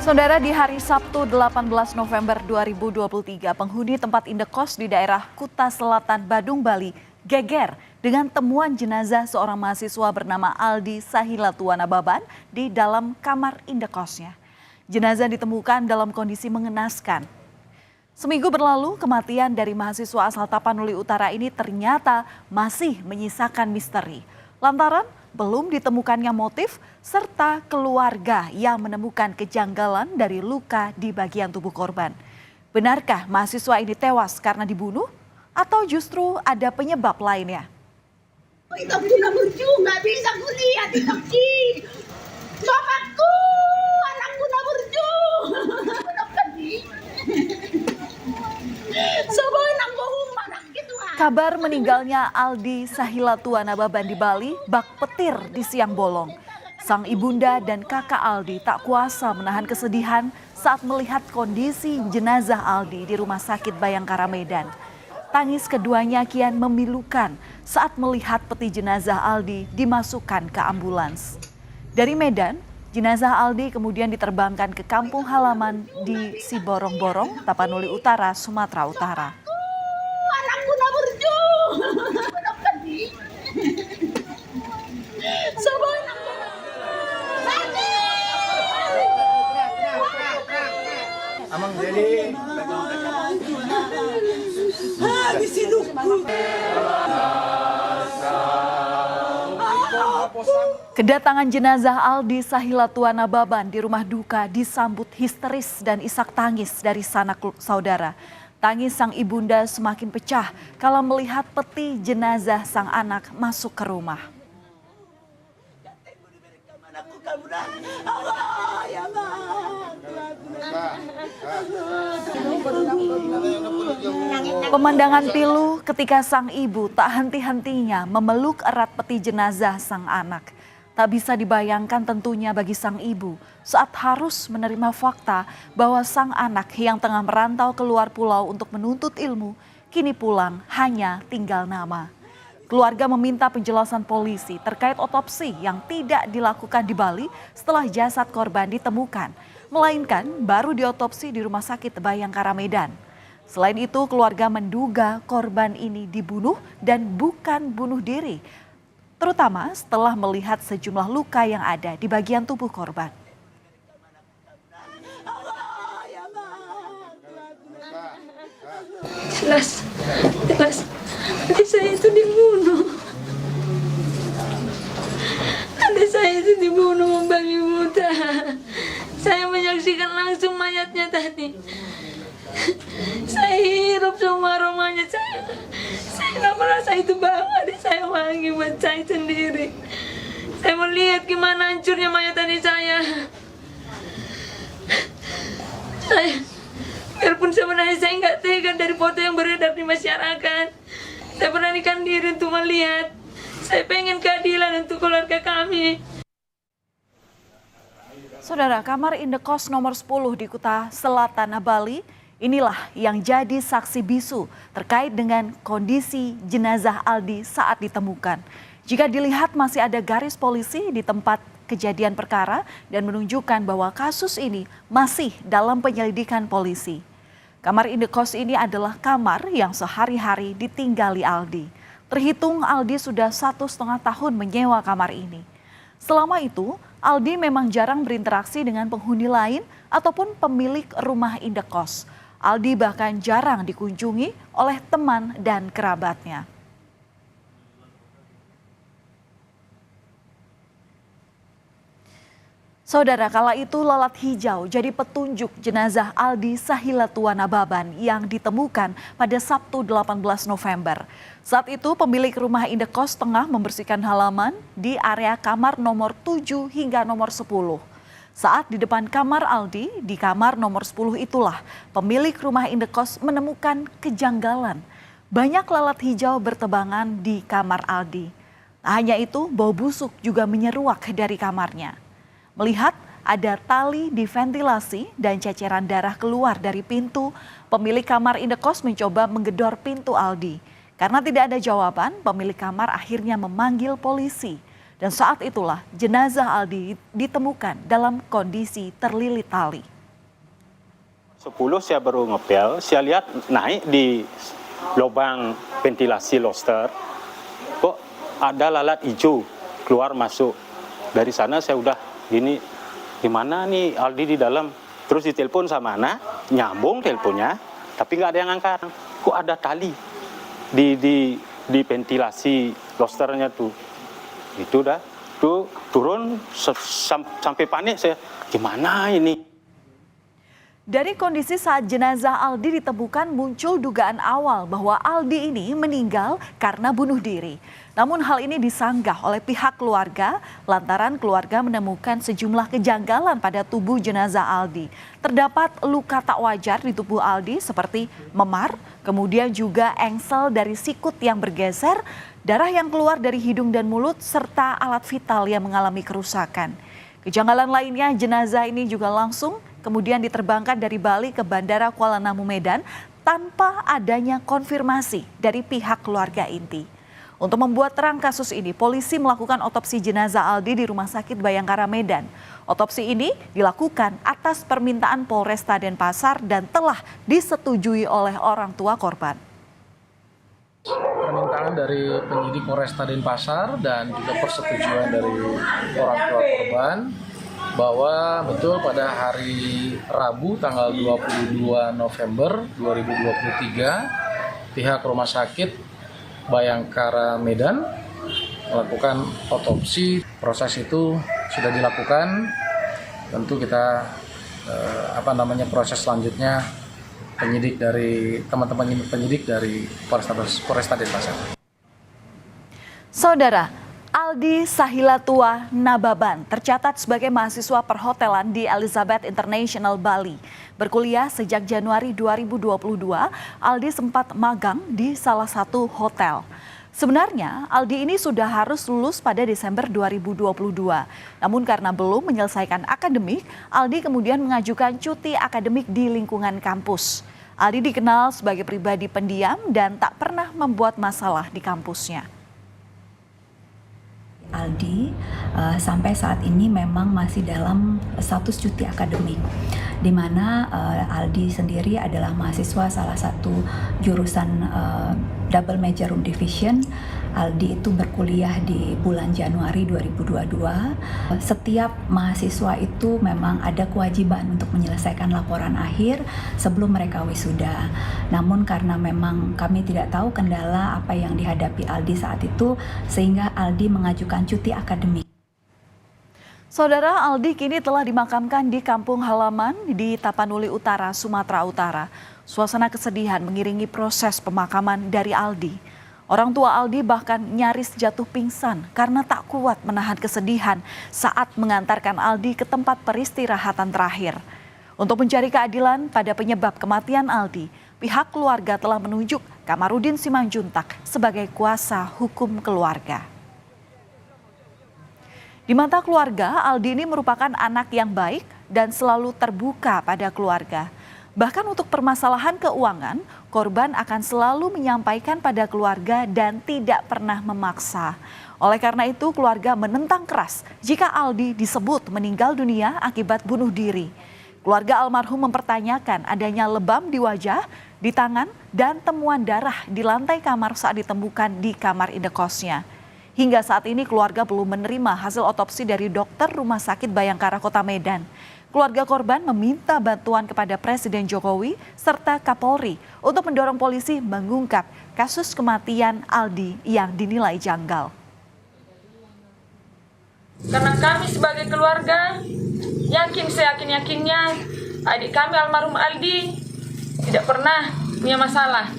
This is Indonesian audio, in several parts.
Saudara, di hari Sabtu 18 November 2023, penghuni tempat indekos di daerah Kuta Selatan, Badung, Bali geger dengan temuan jenazah seorang mahasiswa bernama Aldi Sahilatuan Ababan di dalam kamar indekosnya. Jenazah ditemukan dalam kondisi mengenaskan. Seminggu berlalu, kematian dari mahasiswa asal Tapanuli Utara ini ternyata masih menyisakan misteri. Lantaran belum ditemukannya motif serta keluarga yang menemukan kejanggalan dari luka di bagian tubuh korban. Benarkah mahasiswa ini tewas karena dibunuh atau justru ada penyebab lainnya? Itu sudah lucu, nggak bisa kuliah di Turki. Bapakku, anakku udah berju. Udah pergi. Sebenarnya bohong mana gitu. Kabar meninggalnya Aldi Sahilatuan Ababan di Bali bak petir di siang bolong. Sang ibunda dan kakak Aldi tak kuasa menahan kesedihan saat melihat kondisi jenazah Aldi di Rumah Sakit Bayangkara Medan. Tangis keduanya kian memilukan saat melihat peti jenazah Aldi dimasukkan ke ambulans. Dari Medan, jenazah Aldi kemudian diterbangkan ke kampung halaman di Siborong-Borong, Tapanuli Utara, Sumatera Utara. Anakku udah berju. Udah pergi. Sebenarnya Amang jadi habis hidupku. Kedatangan jenazah Aldi Sahilatuan Ababan di rumah duka disambut histeris dan isak tangis dari sanak saudara. Tangis sang ibunda semakin pecah kala melihat peti jenazah sang anak masuk ke rumah. Pemandangan pilu ketika sang ibu tak henti-hentinya memeluk erat peti jenazah sang anak. Tak bisa dibayangkan tentunya bagi sang ibu saat harus menerima fakta bahwa sang anak yang tengah merantau keluar pulau untuk menuntut ilmu kini pulang hanya tinggal nama. Keluarga meminta penjelasan polisi terkait otopsi yang tidak dilakukan di Bali setelah jasad korban ditemukan, melainkan baru diotopsi di Rumah Sakit Bayangkara Medan. Selain itu, keluarga menduga korban ini dibunuh dan bukan bunuh diri, terutama setelah melihat sejumlah luka yang ada di bagian tubuh korban. Jelas, adik saya itu dibunuh. Adik saya itu dibunuh membabi buta. Saya menyaksikan langsung mayatnya tadi. Saya hirup semua aromanya. Saya nggak merasa itu bau. Adik saya wangi buat saya sendiri. Saya melihat gimana hancurnya mayat adik saya. Biarpun sebenarnya saya nggak tega dari foto yang beredar di masyarakat, saya beranikan diri untuk melihat. Saya pengen keadilan untuk keluarga kami. Saudara, kamar indekos nomor 10 di Kuta Selatan, Bali, inilah yang jadi saksi bisu terkait dengan kondisi jenazah Aldi saat ditemukan. Jika dilihat masih ada garis polisi di tempat kejadian perkara dan menunjukkan bahwa kasus ini masih dalam penyelidikan polisi. Kamar indekos ini adalah kamar yang sehari-hari ditinggali Aldi. Terhitung Aldi sudah 1,5 tahun menyewa kamar ini. Selama itu, Aldi memang jarang berinteraksi dengan penghuni lain ataupun pemilik rumah indekos. Aldi bahkan jarang dikunjungi oleh teman dan kerabatnya. Saudara, kala itu lalat hijau jadi petunjuk jenazah Aldi Sahilatuan Ababan yang ditemukan pada Sabtu 18 November. Saat itu pemilik rumah indekos tengah membersihkan halaman di area kamar nomor 7 hingga nomor 10. Saat di depan kamar Aldi, di kamar nomor 10 itulah pemilik rumah indekos menemukan kejanggalan. Banyak lalat hijau bertebangan di kamar Aldi. Tak hanya itu, bau busuk juga menyeruak dari kamarnya. Melihat ada tali di ventilasi dan ceceran darah keluar dari pintu, pemilik kamar indekos mencoba menggedor pintu Aldi. Karena tidak ada jawaban, pemilik kamar akhirnya memanggil polisi. Dan saat itulah jenazah Aldi ditemukan dalam kondisi terlilit tali. 10 saya baru ngepel, saya lihat naik di lubang ventilasi lobster, kok ada lalat hijau keluar masuk. Dari sana saya udah gini, gimana nih Aldi di dalam? Terus ditelepon sama anak, nyambung teleponnya, tapi nggak ada yang angkat. Kok ada tali di ventilasi lobsternya tuh? Itu dah, tuh turun sampai panik saya, gimana ini? Dari kondisi saat jenazah Aldi ditemukan muncul dugaan awal bahwa Aldi ini meninggal karena bunuh diri. Namun hal ini disanggah oleh pihak keluarga lantaran keluarga menemukan sejumlah kejanggalan pada tubuh jenazah Aldi. Terdapat luka tak wajar di tubuh Aldi seperti memar, kemudian juga engsel dari sikut yang bergeser, darah yang keluar dari hidung dan mulut, serta alat vital yang mengalami kerusakan. Kejanggalan lainnya, jenazah ini juga langsung kemudian diterbangkan dari Bali ke Bandara Kuala Namu Medan tanpa adanya konfirmasi dari pihak keluarga inti. Untuk membuat terang kasus ini, polisi melakukan otopsi jenazah Aldi di Rumah Sakit Bayangkara Medan. Otopsi ini dilakukan atas permintaan Polresta Denpasar dan telah disetujui oleh orang tua korban. Permintaan dari penyidik Polresta Denpasar dan juga persetujuan dari orang tua korban bahwa betul pada hari Rabu tanggal 22 November 2023 pihak Rumah Sakit Bayangkara Medan melakukan otopsi. Proses itu sudah dilakukan, tentu kita proses selanjutnya penyidik dari teman-teman penyidik dari Polresta Denpasar. Saudara, Aldi Sahilatua Nababan tercatat sebagai mahasiswa perhotelan di Elizabeth International Bali. Berkuliah sejak Januari 2022, Aldi sempat magang di salah satu hotel. Sebenarnya Aldi ini sudah harus lulus pada Desember 2022. Namun karena belum menyelesaikan akademik, Aldi kemudian mengajukan cuti akademik di lingkungan kampus. Aldi dikenal sebagai pribadi pendiam dan tak pernah membuat masalah di kampusnya. Aldi sampai saat ini memang masih dalam status cuti akademik, di mana Aldi sendiri adalah mahasiswa salah satu jurusan double major room division. Aldi itu berkuliah di bulan Januari 2022. Setiap mahasiswa itu memang ada kewajiban untuk menyelesaikan laporan akhir sebelum mereka wisuda. Namun karena memang kami tidak tahu kendala apa yang dihadapi Aldi saat itu, sehingga Aldi mengajukan cuti akademik. Saudara, Aldi kini telah dimakamkan di kampung halaman di Tapanuli Utara, Sumatera Utara. Suasana kesedihan mengiringi proses pemakaman dari Aldi. Orang tua Aldi bahkan nyaris jatuh pingsan karena tak kuat menahan kesedihan saat mengantarkan Aldi ke tempat peristirahatan terakhir. Untuk mencari keadilan pada penyebab kematian Aldi, pihak keluarga telah menunjuk Kamarudin Simanjuntak sebagai kuasa hukum keluarga. Di mata keluarga, Aldi ini merupakan anak yang baik dan selalu terbuka pada keluarga. Bahkan untuk permasalahan keuangan, korban akan selalu menyampaikan pada keluarga dan tidak pernah memaksa. Oleh karena itu, keluarga menentang keras jika Aldi disebut meninggal dunia akibat bunuh diri. Keluarga almarhum mempertanyakan adanya lebam di wajah, di tangan, dan temuan darah di lantai kamar saat ditemukan di kamar indekosnya. Hingga saat ini keluarga belum menerima hasil otopsi dari dokter Rumah Sakit Bayangkara Kota Medan. Keluarga korban meminta bantuan kepada Presiden Jokowi serta Kapolri untuk mendorong polisi mengungkap kasus kematian Aldi yang dinilai janggal. Karena kami sebagai keluarga yakin seyakin-yakinnya adik kami almarhum Aldi tidak pernah punya masalah.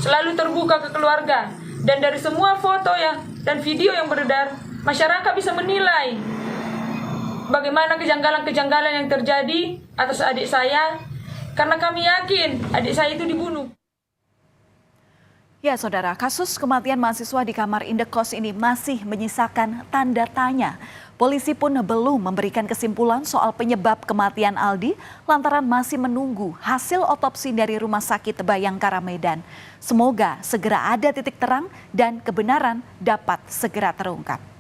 Selalu terbuka ke keluarga, dan dari semua foto dan video yang beredar, masyarakat bisa menilai bagaimana kejanggalan-kejanggalan yang terjadi atas adik saya, karena kami yakin adik saya itu dibunuh. Ya saudara, kasus kematian mahasiswa di kamar indekos ini masih menyisakan tanda tanya. Polisi pun belum memberikan kesimpulan soal penyebab kematian Aldi lantaran masih menunggu hasil otopsi dari Rumah Sakit Bayangkara Medan. Semoga segera ada titik terang dan kebenaran dapat segera terungkap.